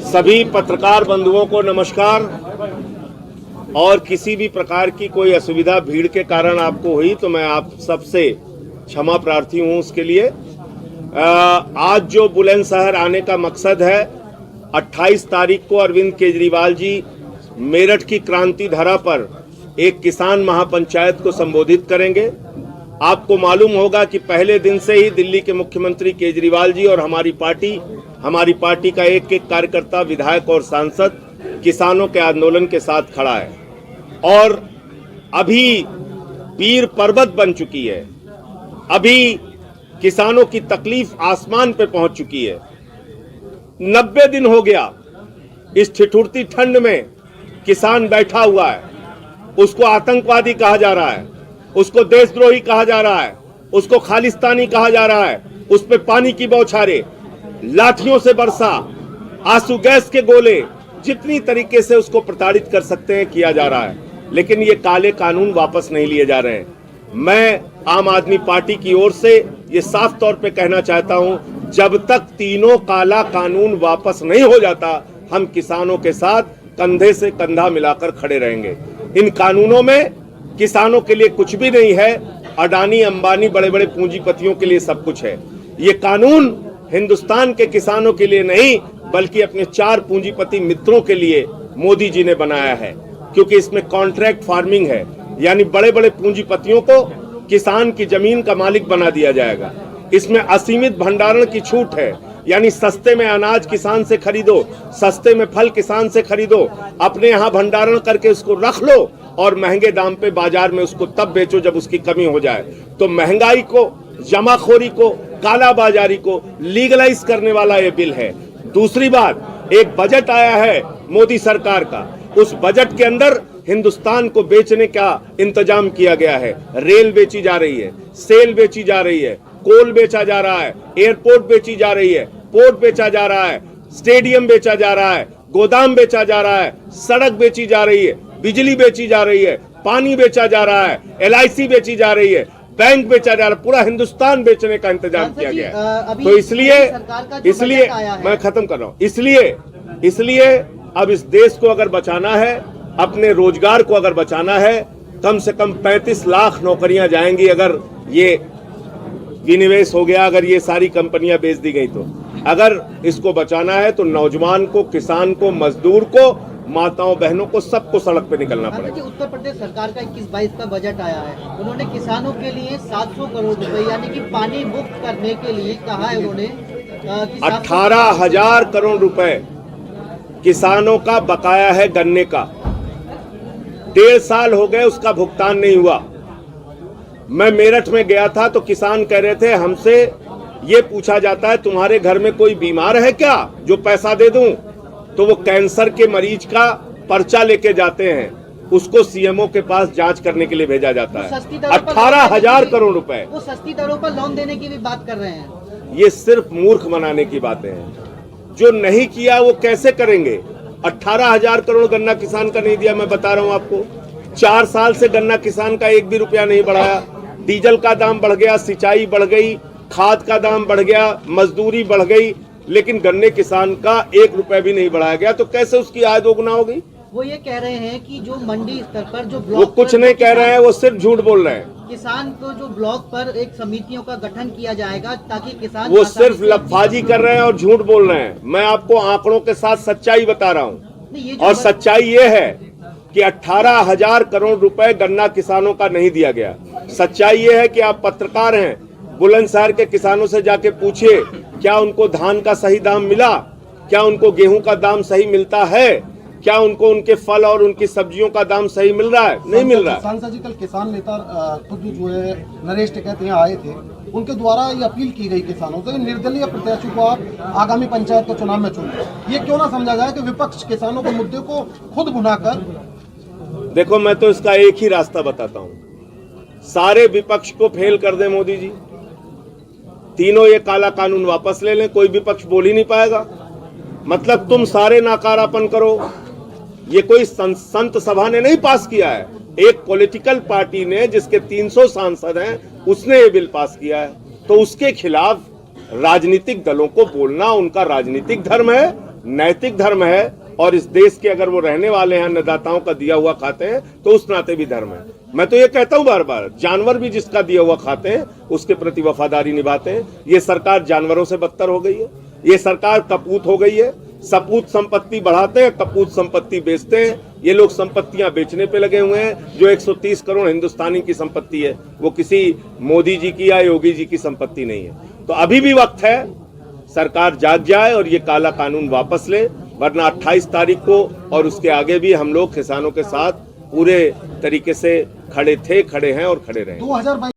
सभी पत्रकार बंधुओं को नमस्कार। और किसी भी प्रकार की कोई असुविधा भीड़ के कारण आपको हुई तो मैं आप सबसे क्षमा प्रार्थी हूं उसके लिए। आज जो बुलंदशहर आने का मकसद है, 28 तारीख को अरविंद केजरीवाल जी मेरठ की क्रांति धरा पर एक किसान महापंचायत को संबोधित करेंगे। आपको मालूम होगा कि पहले दिन से ही दिल्ली के मुख्यमंत्री केजरीवाल जी और हमारी पार्टी का एक एक कार्यकर्ता, विधायक और सांसद किसानों के आंदोलन के साथ खड़ा है और अभी पीर पर्वत बन चुकी है। अभी किसानों की तकलीफ आसमान पे पहुंच चुकी है। 90 दिन हो गया इस ठिठुरती ठंड में किसान बैठा हुआ है। उसको आतंकवादी कहा जा रहा है, उसको देशद्रोही कहा जा रहा है, उसको खालिस्तानी कहा जा रहा है। उस पे पानी की बौछारें, लाठियों से बरसा, आंसू गैस के गोले, जितनी तरीके से उसको प्रताड़ित कर सकते हैं किया जा रहा है। लेकिन ये काले कानून वापस नहीं लिए जा रहे हैं। मैं आम आदमी पार्टी की ओर से ये साफ तौर पे कहना चाहता हूं, जब तक तीनों काला कानून वापस नहीं हो जाता, हम किसानों के साथ कंधे से कंधा मिलाकर खड़े रहेंगे। इन कानूनों में किसानों के लिए कुछ भी नहीं है। अडानी, अंबानी, बड़े बड़े पूंजीपतियों के लिए सब कुछ है। ये कानून हिंदुस्तान के किसानों के लिए नहीं, बल्कि अपने 4 पूंजीपति मित्रों के लिए मोदी जी ने बनाया है। क्योंकि इसमें कॉन्ट्रैक्ट फार्मिंग है, यानी बड़े बड़े पूंजीपतियों को किसान की जमीन का मालिक बना दिया जाएगा। इसमें असीमित भंडारण की छूट है, यानी सस्ते में अनाज किसान से खरीदो, सस्ते में फल किसान से खरीदो, अपने यहाँ भंडारण करके उसको रख लो और महंगे दाम पे बाजार में उसको तब बेचो जब उसकी कमी हो जाए। तो महंगाई को, जमाखोरी को, कालाबाजारी को लीगलाइज करने वाला ये बिल है। दूसरी बात, एक बजट आया है मोदी सरकार का, उस बजट के अंदर हिंदुस्तान को बेचने का इंतजाम किया गया है। रेल बेची जा रही है, सेल बेची जा रही है, कोल बेचा जा रहा है, एयरपोर्ट बेची जा रही है, पोर्ट बेचा जा रहा है, स्टेडियम बेचा जा रहा है, गोदाम बेचा जा रहा है, सड़क बेची जा रही है, बिजली बेची जा रही है, पानी बेचा जा रहा है, LIC बेची जा रही है, बैंक बेचा जा रहा है। पूरा हिंदुस्तान बेचने का इंतजाम किया गया है। तो इसलिए मैं खत्म कर रहा हूं। इसलिए अब इस देश को अगर बचाना है, अपने रोजगार को अगर बचाना है, कम से कम 35 लाख नौकरियां जाएंगी अगर ये विनिवेश हो गया, अगर ये सारी कंपनियां बेच दी गई तो। अगर इसको बचाना है तो नौजवान को, किसान को, मजदूर को, माताओं बहनों को, सबको सड़क पे निकलना पड़ेगा। उत्तर प्रदेश सरकार का 21-22 का बजट आया है। उन्होंने किसानों के लिए 700 करोड़ रुपए यानी कि पानी मुक्त करने के लिए कहा है। उन्होंने 18,000 करोड़ रुपए किसानों का बकाया है गन्ने का। 1.5 साल हो गए उसका भुगतान नहीं हुआ। मैं मेरठ में गया था तो किसान कह रहे थे, हमसे ये पूछा जाता है तुम्हारे घर में कोई बीमार है क्या जो पैसा दे दूं? तो वो कैंसर के मरीज का पर्चा लेके जाते हैं, उसको CMO के पास जांच करने के लिए भेजा जाता है। 18,000 करोड़ रुपए वो सस्ती दरों पर लोन देने की भी बात कर रहे हैं। ये सिर्फ मूर्ख बनाने की बातें हैं। जो नहीं किया वो कैसे करेंगे? 18,000 करोड़ गन्ना किसान का नहीं दिया। मैं बता रहा हूं आपको, 4 साल से गन्ना किसान का 1 भी रुपया नहीं बढ़ाया। डीजल का दाम बढ़ गया, सिंचाई बढ़ गई, खाद का दाम बढ़ गया, मजदूरी बढ़ गई, लेकिन गन्ने किसान का 1 रुपया भी नहीं बढ़ाया गया। तो कैसे उसकी आय दोगुना हो गई? वो ये कह रहे हैं कि जो मंडी स्तर पर जो वो कुछ नहीं कह रहे हैं, वो सिर्फ झूठ बोल रहे हैं। किसान को जो ब्लॉक पर एक समितियों का गठन किया जाएगा ताकि किसान, वो सिर्फ लफाजी कर रहे हैं और झूठ बोल रहे हैं। मैं आपको आंकड़ों के साथ सच्चाई बता रहा हूँ और सच्चाई ये है कि 18,000 करोड़ रुपए गन्ना किसानों का नहीं दिया गया। सच्चाई ये है कि आप पत्रकार हैं, बुलंदशहर के किसानों से जाके पूछिए क्या उनको धान का सही दाम मिला, क्या उनको गेहूं का दाम सही मिलता है, क्या उनको उनके फल और उनकी सब्जियों का दाम सही मिल रहा है? नहीं मिल रहा है। सांसद जी कल किसान नेता खुद जो है नरेश टिकैत यहाँ आए थे, उनके द्वारा ये अपील की गई किसानों से, निर्दलीय प्रत्याशी को आप आगामी पंचायत के चुनाव में चुनिए। ये क्यों ना समझा जाए कि विपक्ष किसानों के मुद्दे को खुद भुनाकर। देखो, मैं तो इसका एक ही रास्ता बताता हूँ, सारे विपक्ष को फेल कर दे मोदी जी, तीनों ये काला कानून वापस ले लें, कोई विपक्ष बोल ही नहीं पाएगा। मतलब तुम सारे नाकारापन करो। ये कोई संत सभा ने नहीं पास किया है, एक पॉलिटिकल पार्टी ने जिसके 300 सांसद हैं उसने ये बिल पास किया है। तो उसके खिलाफ राजनीतिक दलों को बोलना उनका राजनीतिक धर्म है नैतिक धर्म है और इस देश के अगर वो रहने वाले हैं, अन्नदाताओं का दिया हुआ खाते हैं, तो उस नाते भी धर्म है। मैं तो ये कहता हूं बार बार, जानवर भी जिसका दिया हुआ खाते हैं उसके प्रति वफादारी निभाते हैं। ये सरकार जानवरों से बदतर हो गई है, ये सरकार कपूत हो गई है। सपूत संपत्ति बढ़ाते हैं, कपूत संपत्ति बेचते हैं। ये लोग संपत्तियां बेचने पे लगे हुए हैं। जो 130 करोड़ हिंदुस्तानी की संपत्ति है वो किसी मोदी जी की या योगी जी की संपत्ति नहीं है। तो अभी भी वक्त है, सरकार जाग जाए और ये काला कानून वापस ले, वरना 28 तारीख को और उसके आगे भी हम लोग किसानों के साथ पूरे तरीके से खड़े थे, खड़े हैं और खड़े रहेंगे। 2022